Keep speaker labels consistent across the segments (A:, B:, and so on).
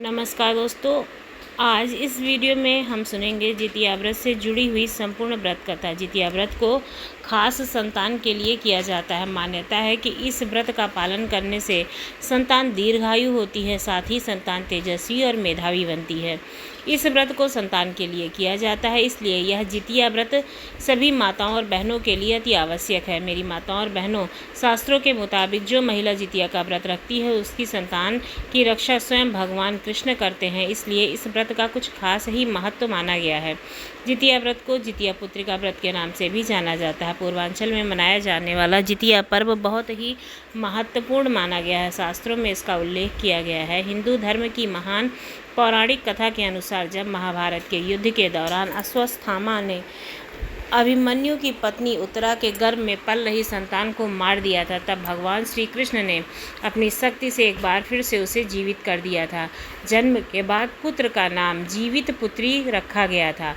A: नमस्कार दोस्तों, आज इस वीडियो में हम सुनेंगे जितिया व्रत से जुड़ी हुई संपूर्ण व्रत कथा। जितिया व्रत को खास संतान के लिए किया जाता है। मान्यता है कि इस व्रत का पालन करने से संतान दीर्घायु होती है, साथ ही संतान तेजस्वी और मेधावी बनती है। इस व्रत को संतान के लिए किया जाता है, इसलिए यह जितिया व्रत सभी माताओं और बहनों के लिए अति आवश्यक है। मेरी माताओं और बहनों, शास्त्रों के मुताबिक जो महिला जितिया का व्रत रखती है उसकी संतान की रक्षा स्वयं भगवान कृष्ण करते हैं, इसलिए इस व्रत का कुछ खास ही महत्व माना गया है। जितिया व्रत को जितिया पुत्रिका व्रत के नाम से भी जाना जाता है। पूर्वांचल में मनाया जाने वाला जितिया पर्व बहुत ही महत्वपूर्ण माना गया है। शास्त्रों में इसका उल्लेख किया गया है। हिंदू धर्म की महान पौराणिक कथा के अनुसार जब महाभारत के युद्ध के दौरान अश्वत्थामा ने अभिमन्यु की पत्नी उत्तरा के गर्भ में पल रही संतान को मार दिया था, तब भगवान श्री कृष्ण ने अपनी शक्ति से एक बार फिर से उसे जीवित कर दिया था। जन्म के बाद पुत्र का नाम जीवित पुत्री रखा गया था।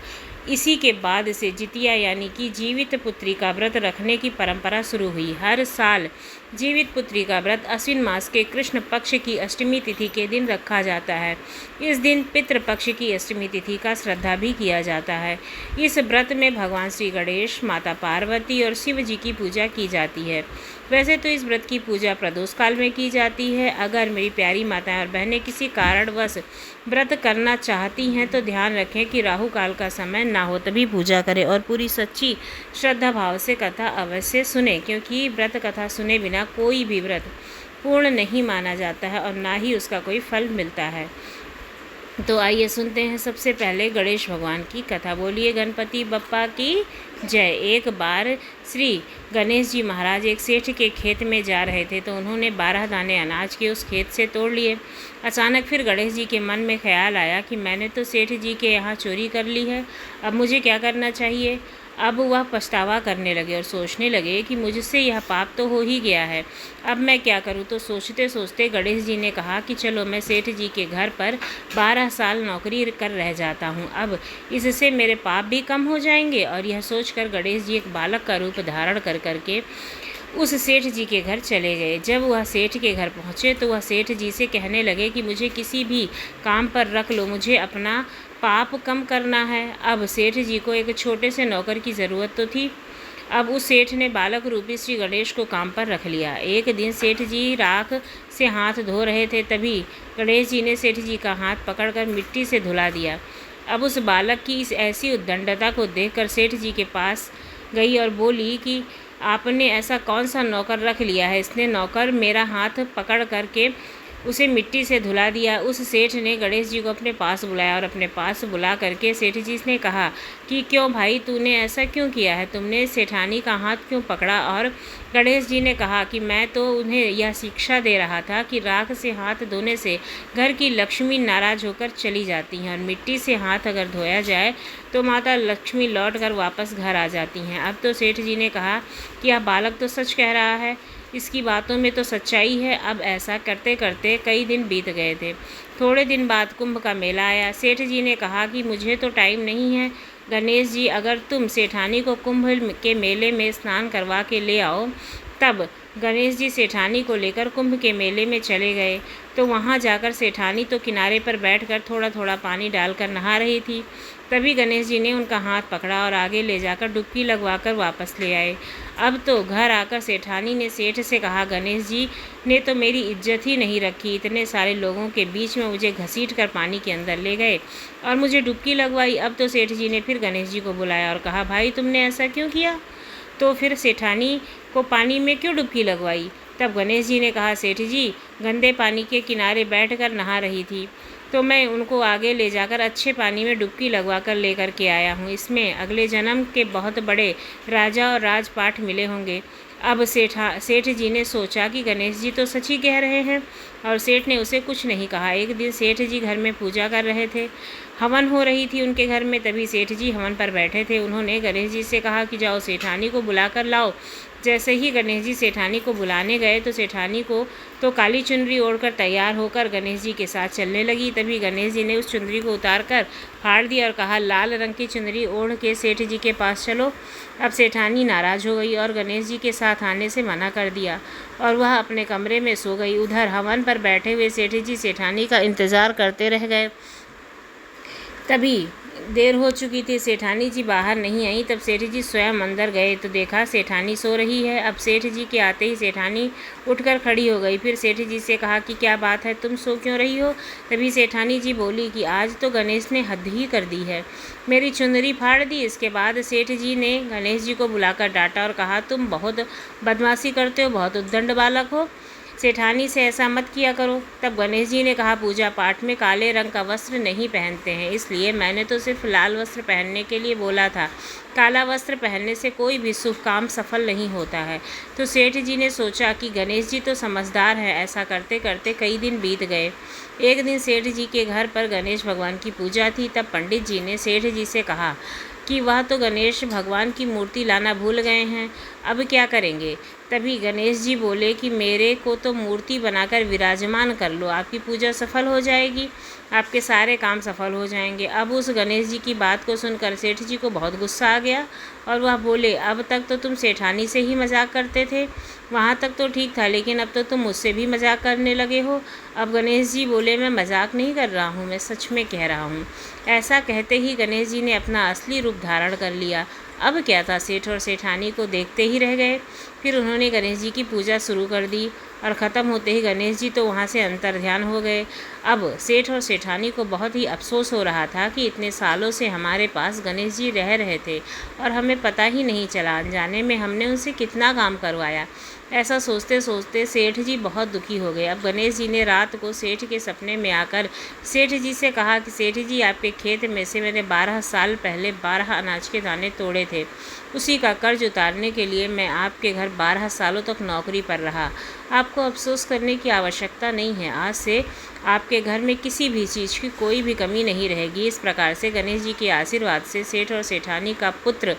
A: इसी के बाद से जितिया यानी कि जीवित पुत्री का व्रत रखने की परंपरा शुरू हुई। हर साल जीवित पुत्री का व्रत अश्विन मास के कृष्ण पक्ष की अष्टमी तिथि के दिन रखा जाता है। इस दिन पितृपक्ष की अष्टमी तिथि का श्रद्धा भी किया जाता है। इस व्रत में भगवान श्री गणेश, माता पार्वती और शिव जी की पूजा की जाती है। वैसे तो इस व्रत की पूजा प्रदोष काल में की जाती है। अगर मेरी प्यारी माताएं और बहनें किसी कारणवश व्रत करना चाहती हैं तो ध्यान रखें कि राहु काल का समय ना हो, तभी पूजा करें और पूरी सच्ची श्रद्धा भाव से कथा अवश्य सुने, क्योंकि व्रत कथा सुने बिना कोई भी व्रत पूर्ण नहीं माना जाता है और ना ही उसका कोई फल मिलता है। तो आइए सुनते हैं सबसे पहले गणेश भगवान की कथा। बोलिए गणपति बप्पा की जय। एक बार श्री गणेश जी महाराज एक सेठ के खेत में जा रहे थे तो उन्होंने 12 दाने अनाज के उस खेत से तोड़ लिए। अचानक फिर गणेश जी के मन में ख्याल आया कि मैंने तो सेठ जी के यहाँ चोरी कर ली है, अब मुझे क्या करना चाहिए। अब वह पछतावा करने लगे और सोचने लगे कि मुझसे यह पाप तो हो ही गया है, अब मैं क्या करूं। तो सोचते सोचते गणेश जी ने कहा कि चलो मैं सेठ जी के घर पर 12 साल नौकरी कर रह जाता हूं, अब इससे मेरे पाप भी कम हो जाएंगे। और यह सोचकर गणेश जी एक बालक का रूप धारण कर करके उस सेठ जी के घर चले गए। जब वह सेठ के घर पहुँचे तो वह सेठ जी से कहने लगे कि मुझे किसी भी काम पर रख लो, मुझे अपना पाप कम करना है। अब सेठ जी को एक छोटे से नौकर की ज़रूरत तो थी। अब उस सेठ ने बालक रूपी श्री गणेश को काम पर रख लिया। एक दिन सेठ जी राख से हाथ धो रहे थे, तभी गणेश जी ने सेठ जी का हाथ पकड़कर मिट्टी से धुला दिया। अब उस बालक की इस ऐसी उद्दंडता को देखकर सेठ जी के पास गई और बोली कि आपने ऐसा कौन सा नौकर रख लिया है। इसने नौकर मेरा हाथ पकड़ करके उसे मिट्टी से धुला दिया। उस सेठ ने गणेश जी को अपने पास बुलाया और अपने पास बुला करके सेठ जी ने कहा कि क्यों भाई, तूने ऐसा क्यों किया है, तुमने सेठानी का हाथ क्यों पकड़ा। और गणेश जी ने कहा कि मैं तो उन्हें यह शिक्षा दे रहा था कि राख से हाथ धोने से घर की लक्ष्मी नाराज होकर चली जाती हैं और मिट्टी से हाथ अगर धोया जाए तो माता लक्ष्मी लौट कर वापस घर आ जाती हैं। अब तो सेठ जी ने कहा कि यह बालक तो सच कह रहा है, इसकी बातों में तो सच्चाई है। अब ऐसा करते करते कई दिन बीत गए थे। थोड़े दिन बाद कुंभ का मेला आया। सेठ जी ने कहा कि मुझे तो टाइम नहीं है गणेश जी, अगर तुम सेठानी को कुंभ के मेले में स्नान करवा के ले आओ। तब गणेश जी सेठानी को लेकर कुंभ के मेले में चले गए तो वहाँ जाकर सेठानी तो किनारे पर बैठकर थोड़ा थोड़ा पानी डालकर नहा रही थी। तभी गणेश जी ने उनका हाथ पकड़ा और आगे ले जाकर डुबकी लगवाकर वापस ले आए। अब तो घर आकर सेठानी ने सेठ से कहा, गणेश जी ने तो मेरी इज्जत ही नहीं रखी, इतने सारे लोगों के बीच में मुझे घसीट कर पानी के अंदर ले गए और मुझे डुबकी लगवाई। अब तो सेठ जी ने फिर गणेश जी को बुलाया और कहा, भाई तुमने ऐसा क्यों किया, तो फिर सेठानी को पानी में क्यों डुबकी लगवाई। तब गणेश जी ने कहा, सेठ जी गंदे पानी के किनारे बैठकर नहा रही थी तो मैं उनको आगे ले जाकर अच्छे पानी में डुबकी लगवा कर लेकर के आया हूँ, इसमें अगले जन्म के बहुत बड़े राजा और राजपाट मिले होंगे। अब सेठ जी ने सोचा कि गणेश जी तो सच ही कह रहे हैं और सेठ ने उसे कुछ नहीं कहा। एक दिन सेठ जी घर में पूजा कर रहे थे, हवन हो रही थी उनके घर में, तभी सेठ जी हवन पर बैठे थे। उन्होंने गणेश जी से कहा कि जाओ सेठानी को बुला कर लाओ। जैसे ही गणेश जी सेठानी को बुलाने गए तो सेठानी को तो काली चुनरी ओढ़कर तैयार होकर गणेश जी के साथ चलने लगी। तभी गणेश जी ने उस चुनरी को उतारकर फाड़ दिया और कहा, लाल रंग की चुनरी ओढ़ के सेठ जी के पास चलो। अब सेठानी नाराज़ हो गई और गणेश जी के साथ आने से मना कर दिया और वह अपने कमरे में सो गई। उधर हवन पर बैठे हुए सेठ जी सेठानी का इंतज़ार करते रह गए। तभी देर हो चुकी थी, सेठानी जी बाहर नहीं आई। तब सेठ जी स्वयं अंदर गए तो देखा सेठानी सो रही है। अब सेठ जी के आते ही सेठानी उठकर खड़ी हो गई। फिर सेठ जी से कहा कि क्या बात है, तुम सो क्यों रही हो? तभी सेठानी जी बोली कि आज तो गणेश ने हद ही कर दी है, मेरी चुनरी फाड़ दी। इसके बाद सेठ जी ने गणेश जी को बुलाकर डांटा और कहा, तुम बहुत बदमाशी करते हो, बहुत उद्दंड बालक हो, सेठानी से ऐसा मत किया करो। तब गणेश जी ने कहा, पूजा पाठ में काले रंग का वस्त्र नहीं पहनते हैं, इसलिए मैंने तो सिर्फ लाल वस्त्र पहनने के लिए बोला था। काला वस्त्र पहनने से कोई भी शुभ काम सफल नहीं होता है। तो सेठ जी ने सोचा कि गणेश जी तो समझदार हैं। ऐसा करते करते कई दिन बीत गए। एक दिन सेठ जी के घर पर गणेश भगवान की पूजा थी। तब पंडित जी ने सेठ जी से कहा कि वह तो गणेश भगवान की मूर्ति लाना भूल गए हैं, अब क्या करेंगे? तभी गणेश जी बोले कि मेरे को तो मूर्ति बनाकर विराजमान कर लो, आपकी पूजा सफल हो जाएगी, आपके सारे काम सफल हो जाएंगे। अब उस गणेश जी की बात को सुनकर सेठ जी को बहुत गुस्सा आ गया और वह बोले, अब तक तो तुम सेठानी से ही मजाक करते थे, वहाँ तक तो ठीक था, लेकिन अब तो तुम मुझसे भी मजाक करने लगे हो। अब गणेश जी बोले, मैं मजाक नहीं कर रहा हूँ, मैं सच में कह रहा हूँ। ऐसा कहते ही गणेश जी ने अपना असली रूप धारण कर लिया। अब क्या था, सेठ और सेठानी को देखते ही रह गए। फिर उन्होंने गणेश जी की पूजा शुरू कर दी और ख़त्म होते ही गणेश जी तो वहाँ से अंतर्ध्यान हो गए। अब सेठ और सेठानी को बहुत ही अफसोस हो रहा था कि इतने सालों से हमारे पास गणेश जी रह रहे थे और हमें पता ही नहीं चला, अनजाने में हमने उनसे कितना काम करवाया। ऐसा सोचते सोचते सेठ जी बहुत दुखी हो गए। अब गणेश जी ने रात को सेठ के सपने में आकर सेठ जी से कहा कि सेठ जी, आपके खेत में से मैंने 12 साल पहले 12 अनाज के दाने तोड़े थे, उसी का कर्ज उतारने के लिए मैं आपके घर 12 सालों तक नौकरी पर रहा। आपको अफसोस करने की आवश्यकता नहीं है, आज से आपके घर में किसी भी चीज़ की कोई भी कमी नहीं रहेगी। इस प्रकार से गणेश जी के आशीर्वाद से सेठ और सेठानी का पुत्र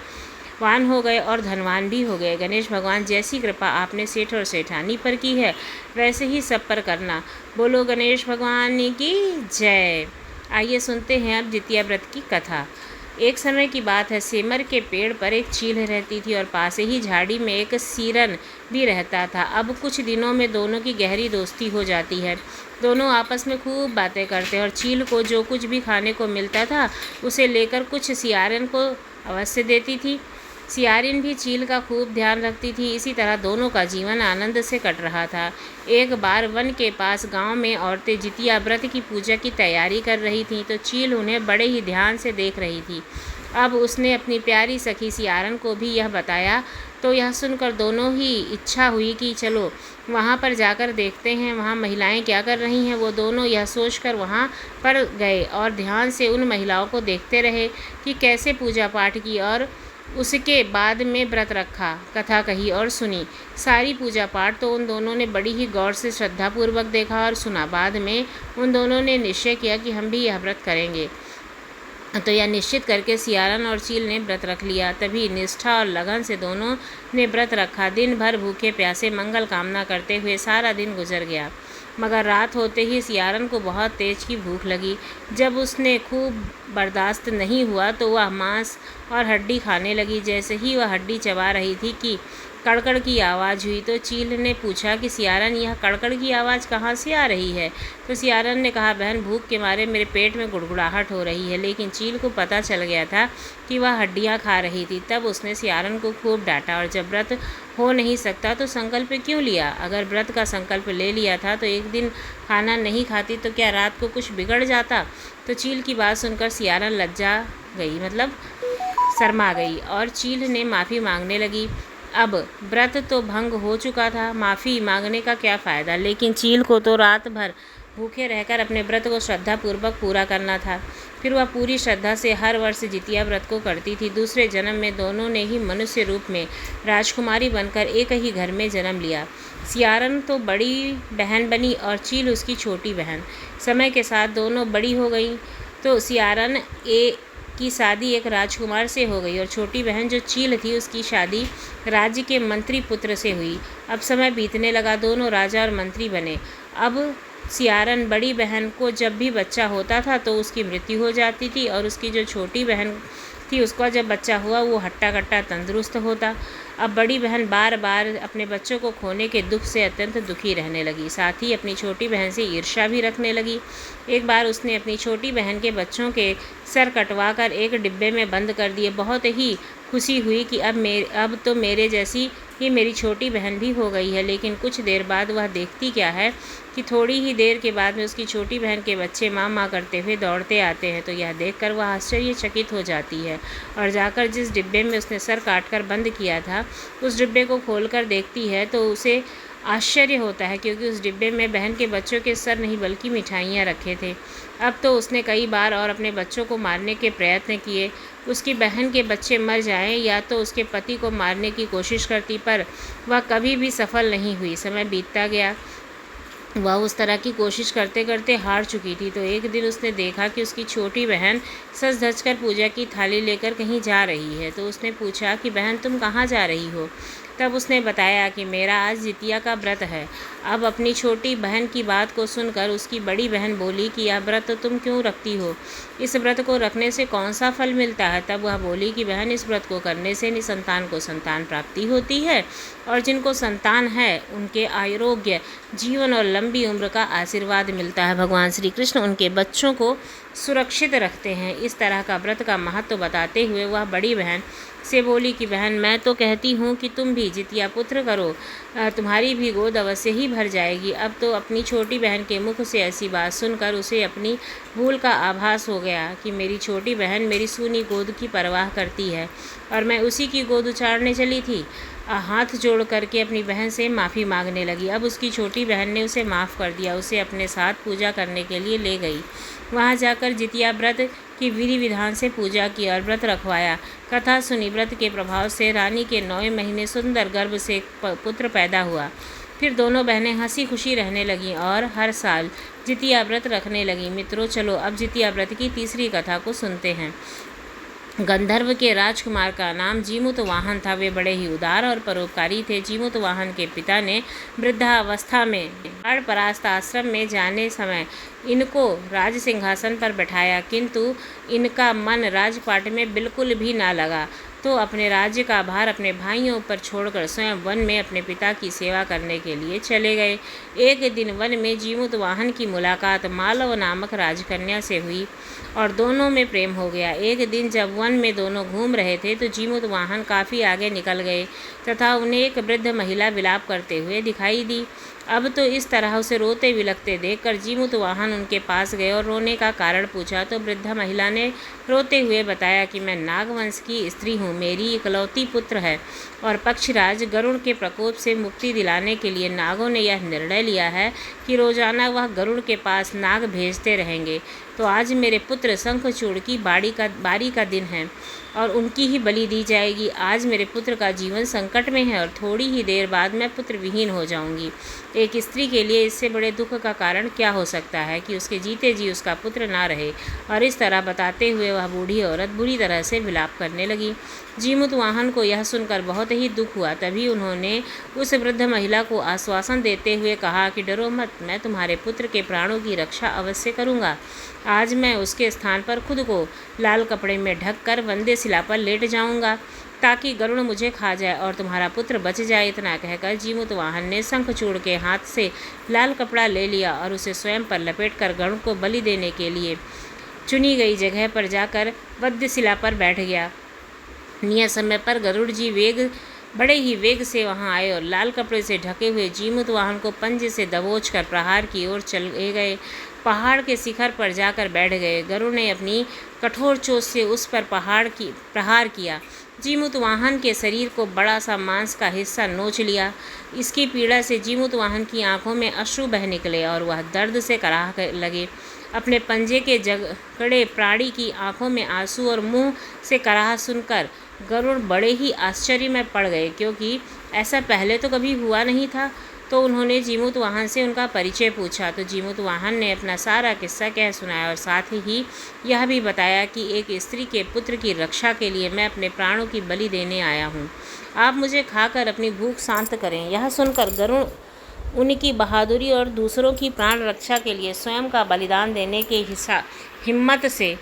A: वान हो गए और धनवान भी हो गए। गणेश भगवान, जैसी कृपा आपने सेठ और सेठानी पर की है, वैसे ही सब पर करना। बोलो गणेश भगवान की जय। आइए सुनते हैं अब जितिया व्रत की कथा। एक समय की बात है, सेमर के पेड़ पर एक चील रहती थी और पास ही झाड़ी में एक सीरन भी रहता था। अब कुछ दिनों में दोनों की गहरी दोस्ती हो जाती है। दोनों आपस में खूब बातें करते और चील को जो कुछ भी खाने को मिलता था उसे लेकर कुछ सियारन को अवश्य देती थी। सियारिन भी चील का खूब ध्यान रखती थी। इसी तरह दोनों का जीवन आनंद से कट रहा था। एक बार वन के पास गांव में औरतें जितिया व्रत की पूजा की तैयारी कर रही थीं, तो चील उन्हें बड़े ही ध्यान से देख रही थी। अब उसने अपनी प्यारी सखी सियारन को भी यह बताया, तो यह सुनकर दोनों ही इच्छा हुई कि चलो वहाँ पर जाकर देखते हैं वहाँ महिलाएं क्या कर रही हैं। वो दोनों यह सोचकर वहाँ पर गए और ध्यान से उन महिलाओं को देखते रहे कि कैसे पूजा पाठ की, और उसके बाद में व्रत रखा, कथा कही और सुनी। सारी पूजा पाठ तो उन दोनों ने बड़ी ही गौर से श्रद्धापूर्वक देखा और सुना। बाद में उन दोनों ने निश्चय किया कि हम भी यह व्रत करेंगे। तो यह निश्चित करके सियारन और चील ने व्रत रख लिया। तभी निष्ठा और लगन से दोनों ने व्रत रखा। दिन भर भूखे प्यासे मंगल कामना करते हुए सारा दिन गुजर गया। मगर रात होते ही सियारन को बहुत तेज की भूख लगी। जब उसने खूब बर्दाश्त नहीं हुआ तो वह मांस और हड्डी खाने लगी। जैसे ही वह हड्डी चबा रही थी कि कड़कड़ की आवाज़ हुई, तो चील ने पूछा कि सियारन, यह कड़कड़ की आवाज़ कहाँ से आ रही है? तो सियारन ने कहा, बहन, भूख के मारे मेरे पेट में गुड़गुड़ाहट हो रही है। लेकिन चील को पता चल गया था कि वह हड्डियाँ खा रही थी। तब उसने सियारन को खूब डांटा, और जब व्रत हो नहीं सकता तो संकल्प क्यों लिया? अगर व्रत का संकल्प ले लिया था तो एक दिन खाना नहीं खाती तो क्या रात को कुछ बिगड़ जाता? तो चील की बात सुनकर सियारन लज्जा गई, मतलब शर्मा गई, और चील ने माफ़ी मांगने लगी। अब व्रत तो भंग हो चुका था, माफ़ी मांगने का क्या फ़ायदा? लेकिन चील को तो रात भर भूखे रहकर अपने व्रत को श्रद्धापूर्वक पूरा करना था। फिर वह पूरी श्रद्धा से हर वर्ष जितिया व्रत को करती थी। दूसरे जन्म में दोनों ने ही मनुष्य रूप में राजकुमारी बनकर एक ही घर में जन्म लिया। सियारन तो बड़ी बहन बनी और चील उसकी छोटी बहन। समय के साथ दोनों बड़ी हो गईं, तो सियारन की शादी एक राजकुमार से हो गई और छोटी बहन जो चील थी उसकी शादी राज्य के मंत्री पुत्र से हुई। अब समय बीतने लगा, दोनों राजा और मंत्री बने। अब सियारन बड़ी बहन को जब भी बच्चा होता था तो उसकी मृत्यु हो जाती थी और उसकी जो छोटी बहन थी उसका जब बच्चा हुआ वो हट्टा कट्टा तंदुरुस्त होता। अब बड़ी बहन बार बार अपने बच्चों को खोने के दुख से अत्यंत दुखी रहने लगी, साथ ही अपनी छोटी बहन से ईर्ष्या भी रखने लगी। एक बार उसने अपनी छोटी बहन के बच्चों के सर कटवा कर एक डिब्बे में बंद कर दिए। बहुत ही खुशी हुई कि अब तो मेरे जैसी ही मेरी छोटी बहन भी हो गई है। लेकिन कुछ देर बाद वह देखती क्या है कि थोड़ी ही देर के बाद में उसकी छोटी बहन के बच्चे माँ माँ करते हुए दौड़ते आते हैं। तो यह देखकर वह आश्चर्यचकित हो जाती है और जाकर जिस डिब्बे में उसने सर काटकर बंद किया था उस डिब्बे को खोलकर देखती है तो उसे आश्चर्य होता है, क्योंकि उस डिब्बे में बहन के बच्चों के सर नहीं बल्कि मिठाइयाँ रखे थे। अब तो उसने कई बार और अपने बच्चों को मारने के प्रयत्न किए, उसकी बहन के बच्चे मर जाएं या तो उसके पति को मारने की कोशिश करती, पर वह कभी भी सफल नहीं हुई। समय बीतता गया, वह उस तरह की कोशिश करते करते हार चुकी थी। तो एक दिन उसने देखा कि उसकी छोटी बहन सज धज कर पूजा की थाली लेकर कहीं जा रही है। तो उसने पूछा कि बहन तुम कहाँ जा रही हो? तब उसने बताया कि मेरा आज जितिया का व्रत है। अब अपनी छोटी बहन की बात को सुनकर उसकी बड़ी बहन बोली कि यह व्रत तुम क्यों रखती हो? इस व्रत को रखने से कौन सा फल मिलता है? तब वह बोली कि बहन, इस व्रत को करने से निसंतान को संतान प्राप्ति होती है और जिनको संतान है उनके आरोग्य, जीवन और लंबी उम्र का आशीर्वाद मिलता है। भगवान श्री कृष्ण उनके बच्चों को सुरक्षित रखते हैं। इस तरह का व्रत का महत्व बताते हुए वह बड़ी बहन से बोली कि बहन, मैं तो कहती हूँ कि तुम भी जितिया पुत्र करो, तुम्हारी भी गोद अवश्य ही भर जाएगी। अब तो अपनी छोटी बहन के मुख से ऐसी बात सुनकर उसे अपनी भूल का आभास हो गया कि मेरी छोटी बहन मेरी सूनी गोद की परवाह करती है और मैं उसी की गोद उचारने चली थी। हाथ जोड़ करके अपनी बहन से माफ़ी मांगने लगी। अब उसकी छोटी बहन ने उसे माफ़ कर दिया, उसे अपने साथ पूजा करने के लिए ले गई। वहाँ जाकर जितिया व्रत की विधि विधान से पूजा की और व्रत रखवाया। कथा सुनी। व्रत के प्रभाव से रानी के 9 महीने सुंदर गर्भ से पुत्र पैदा हुआ। फिर दोनों बहनें हंसी खुशी रहने लगीं और हर साल जितिया व्रत रखने लगीं। मित्रों, चलो अब जितिया व्रत की तीसरी कथा को सुनते हैं। गंधर्व के राजकुमार का नाम जीमूतवाहन था। वे बड़े ही उदार और परोपकारी थे। जीमूतवाहन के पिता ने वृद्धावस्था में परास्त आश्रम में जाने समय इनको राज सिंहासन पर बैठाया, किंतु इनका मन राजपाट में बिल्कुल भी ना लगा। तो अपने राज्य का भार अपने भाइयों पर छोड़कर स्वयं वन में अपने पिता की सेवा करने के लिए चले गए। एक दिन वन में जीमूतवाहन की मुलाकात मालव नामक राजकन्या से हुई और दोनों में प्रेम हो गया। एक दिन जब वन में दोनों घूम रहे थे तो जीमूतवाहन काफ़ी आगे निकल गए तथा उन्हें एक वृद्ध महिला विलाप करते हुए दिखाई दी। अब तो इस तरह उसे रोते बिलखते देखकर जीमूतवाहन उनके पास गए और रोने का कारण पूछा। तो वृद्धा महिला ने रोते हुए बताया कि मैं नागवंश की स्त्री हूँ, मेरी इकलौती पुत्र है और पक्षराज गरुड़ के प्रकोप से मुक्ति दिलाने के लिए नागों ने यह निर्णय लिया है कि रोजाना वह गरुड़ के पास नाग भेजते रहेंगे। तो आज मेरे पुत्र शंखचूड़ की बारी का दिन है और उनकी ही बलि दी जाएगी। आज मेरे पुत्र का जीवन संकट में है और थोड़ी ही देर बाद मैं पुत्र विहीन हो जाऊंगी। एक स्त्री के लिए इससे बड़े दुख का कारण क्या हो सकता है कि उसके जीते जी उसका पुत्र ना रहे। और इस तरह बताते हुए वह बूढ़ी औरत बुरी तरह से विलाप करने लगी। जीमूतवाहन को यह सुनकर बहुत ही दुख हुआ। तभी उन्होंने उस वृद्ध महिला को आश्वासन देते हुए कहा कि डरो मत, मैं तुम्हारे पुत्र के प्राणों की रक्षा अवश्य करूँगा। आज मैं उसके स्थान पर खुद को लाल कपड़े में ढककर वंदे शिला पर लेट जाऊंगा ताकि गरुड़ मुझे खा जाए और तुम्हारा पुत्र बच जाए। इतना कहकर जीमूतवाहन ने शंखचूड़ के हाथ से लाल कपड़ा ले लिया और उसे स्वयं पर लपेटकर गरुड़ को बलि देने के लिए चुनी गई जगह पर जाकर वंदे शिला पर बैठ गया। नियत समय पर गरुड़ जी बड़े ही वेग से वहां आए और लाल कपड़े से ढके हुए जीमूतवाहन को पंजे से दबोचकर प्रहार की ओर चले गए। पहाड़ के शिखर पर जाकर बैठ गए। गरुड़ ने अपनी कठोर चोंच से उस पर प्रहार किया। जीमूतवाहन के शरीर को बड़ा सा मांस का हिस्सा नोच लिया। इसकी पीड़ा से जीमूतवाहन की आंखों में अश्रु बह निकले और वह दर्द से कराह लगे। अपने पंजे के जकड़े प्राणी की आंखों में आंसू और मुंह से कराह सुनकर गरुड़ बड़े ही आश्चर्य में पड़ गए, क्योंकि ऐसा पहले तो कभी हुआ नहीं था। तो तो उन्होंने जीमूतवाहन से उनका परिचय पूछा। तो जीमूतवाहन ने अपना सारा किस्सा कह सुनाया और साथ ही यह भी बताया कि एक स्त्री के पुत्र की रक्षा के लिए मैं अपने प्राणों की बलि देने आया हूँ। आप मुझे खाकर अपनी भूख शांत करें। यह सुनकर गरुड़ उनकी बहादुरी और दूसरों की प्राण रक्षा के लिए स्वयं का बलिदान देने के हिम्मत से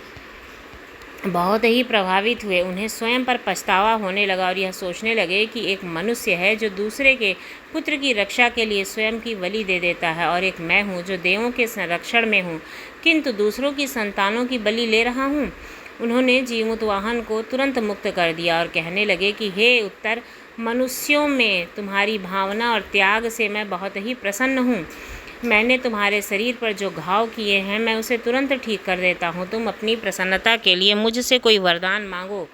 A: बहुत ही प्रभावित हुए। उन्हें स्वयं पर पछतावा होने लगा और यह सोचने लगे कि एक मनुष्य है जो दूसरे के पुत्र की रक्षा के लिए स्वयं की बलि दे देता है, और एक मैं हूँ जो देवों के संरक्षण में हूँ किंतु दूसरों की संतानों की बलि ले रहा हूँ। उन्होंने जीमूतवाहन को तुरंत मुक्त कर दिया और कहने लगे कि हे उत्तर मनुष्यों में तुम्हारी भावना और त्याग से मैं बहुत ही प्रसन्न हूँ। मैंने तुम्हारे शरीर पर जो घाव किए हैं मैं उसे तुरंत ठीक कर देता हूँ। तुम अपनी प्रसन्नता के लिए मुझसे कोई वरदान मांगो।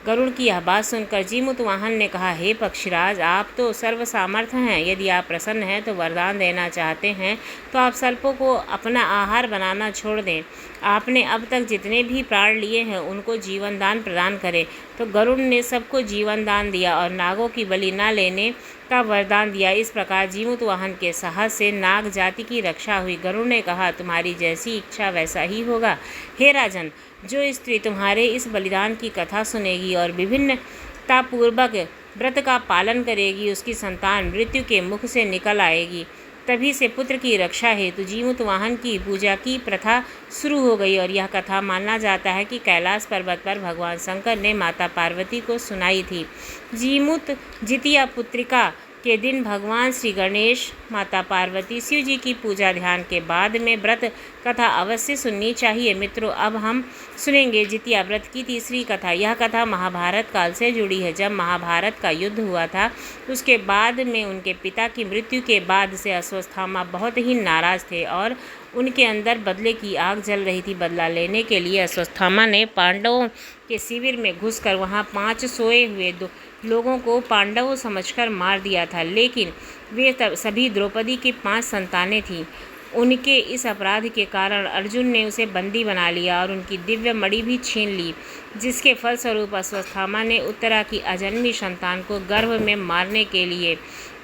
A: गरुड़ की यह बात सुनकर जीमूतवाहन ने कहा, हे पक्षीराज, आप तो सर्वसामर्थ हैं। यदि आप प्रसन्न हैं तो वरदान देना चाहते हैं तो आप सर्पों को अपना आहार बनाना छोड़ दें। आपने अब तक जितने भी प्राण लिए हैं उनको जीवन दान प्रदान करें। तो गरुड़ ने सबको जीवन दान दिया और नागों की बलि न लेने का वरदान दिया। इस प्रकार जीमूतवाहन के साहस से नाग जाति की रक्षा हुई। गरुड़ ने कहा, तुम्हारी जैसी इच्छा वैसा ही होगा। हे राजन, जो स्त्री तुम्हारे इस बलिदान की कथा सुनेगी और विभिन्नतापूर्वक व्रत का पालन करेगी उसकी संतान मृत्यु के मुख से निकल आएगी। तभी से पुत्र की रक्षा हेतु जीमूतवाहन की पूजा की प्रथा शुरू हो गई और यह कथा माना जाता है कि कैलाश पर्वत पर भगवान शंकर ने माता पार्वती को सुनाई थी। जीमूत जितिया पुत्रिका के दिन भगवान श्री गणेश, माता पार्वती, शिव जी की पूजा ध्यान के बाद में व्रत कथा अवश्य सुननी चाहिए। मित्रों, अब हम सुनेंगे जितिया व्रत की तीसरी कथा। यह कथा महाभारत काल से जुड़ी है। जब महाभारत का युद्ध हुआ था उसके बाद में उनके पिता की मृत्यु के बाद से अश्वत्थामा बहुत ही नाराज थे और उनके अंदर बदले की आग जल रही थी। बदला लेने के लिए अश्वत्थामा ने पांडवों के शिविर में घुसकर वहां 5 सोए हुए लोगों को पांडवों समझकर मार दिया था, लेकिन वे सभी द्रौपदी की 5 संतानें थीं। उनके इस अपराध के कारण अर्जुन ने उसे बंदी बना लिया और उनकी दिव्य मणि भी छीन ली, जिसके फलस्वरूप अश्वत्थामा ने उत्तरा की अजन्मी संतान को गर्भ में मारने के लिए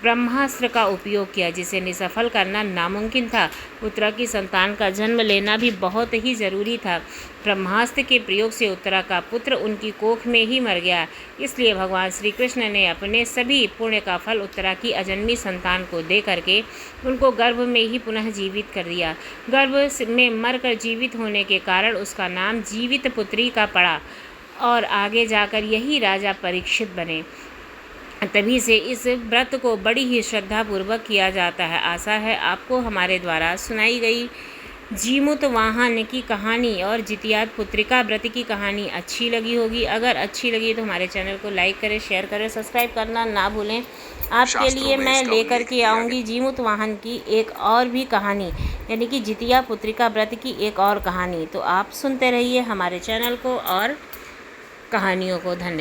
A: ब्रह्मास्त्र का उपयोग किया, जिसे निसफल करना नामुमकिन था। उत्तरा की संतान का जन्म लेना भी बहुत ही जरूरी था। ब्रह्मास्त्र के प्रयोग से उत्तरा का पुत्र उनकी कोख में ही मर गया। इसलिए भगवान श्री कृष्ण ने अपने सभी पुण्य का फल उत्तरा की अजन्मी संतान को दे करके उनको गर्भ में ही पुनः जीवित कर दिया। गर्भ में मरकर जीवित होने के कारण उसका नाम जीवित पुत्री का पड़ा और आगे जाकर यही राजा परीक्षित बने। तभी से इस व्रत को बड़ी ही श्रद्धापूर्वक किया जाता है। आशा है आपको हमारे द्वारा सुनाई गई जीमूतवाहन की कहानी और जितिया पुत्रिका व्रत की कहानी अच्छी लगी होगी। अगर अच्छी लगी तो हमारे चैनल को लाइक करें, शेयर करें, सब्सक्राइब करना ना भूलें। आपके लिए मैं लेकर के आऊँगी जीमूतवाहन की एक और भी कहानी, यानी कि जितिया पुत्रिका व्रत की एक और कहानी। तो आप सुनते रहिए हमारे चैनल को और कहानियों को। धन्यवाद।